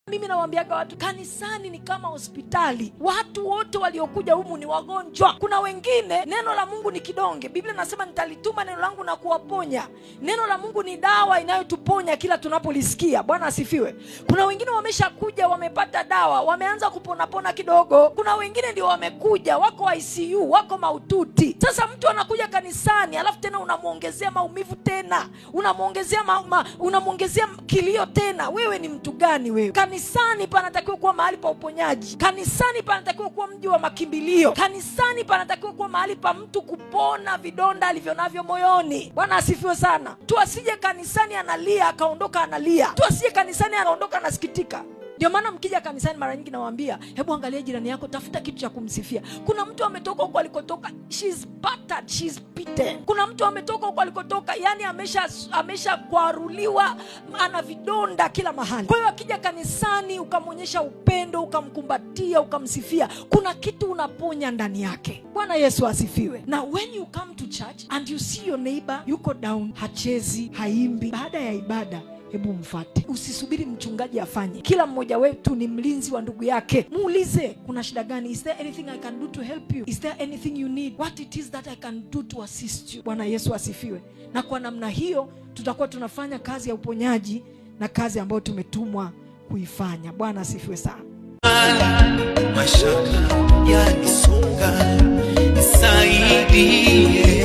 Mimi nawaambiaga watu, kanisani ni kama hospitali. Watu wote waliokuja humu ni wagonjwa. Kuna wengine neno la Mungu ni kidonge. Biblia nasema nitalituma neno langu na kuwaponya. Neno la Mungu ni dawa inayotuponya kila tunapolisikia. Bwana asifiwe. Kuna wengine wameshakuja, wamepata dawa, wameanza kupona kidogo. Kuna wengine ndio wamekuja, wako ICU, wako maututi. Sasa mtu anakuja kanisani, alafu tena unamuongezea maumivu tena, unamuongezea kilio tena. Wewe ni mtu gani wewe? Kanisani panatakiwa kuwa mahali pa uponyaji. Kanisani panatakiwa kuwa mji wa makimbilio. Kanisani panatakiwa kuwa mahali pa mtu kupona vidonda alivyonavyo moyoni. Bwana asifiwe sana. Tu asije kanisani analia akaondoka analia. Tu asije kanisani anaondoka anasikitika. Ndio maana mkija kanisani mara nyingi nawaambia, hebu angalia jirani yako, tafuta kitu cha kumsifia. Kuna mtu ametoka huko alikotoka, she's battered, she's beaten. Kuna mtu ametoka huko alikotoka, yani amesha kwaruliwa, ana vidonda kila mahali. Kwa hiyo akija kanisani ukamonyesha upendo, ukamkumbatia, ukamsifia, kuna kitu unaponya ndani yake. Bwana Yesu asifiwe. Na when you come to church and you see your neighbor yuko down, hachezi, haimbi, baada ya ibada, hebu mfuate. Usisubiri mchungaji afanye. Kila mmoja wetu ni mlinzi wa ndugu yake. Muulize, kuna shida gani? Is there anything I can do to help you? Is there anything you need? What it is that I can do to assist you? Bwana Yesu asifiwe. Na kwa namna hiyo tutakuwa tunafanya kazi ya uponyaji na kazi ambayo tumetumwa kuifanya. Bwana asifiwe sana. Mashaka yanisonga, nisaidie.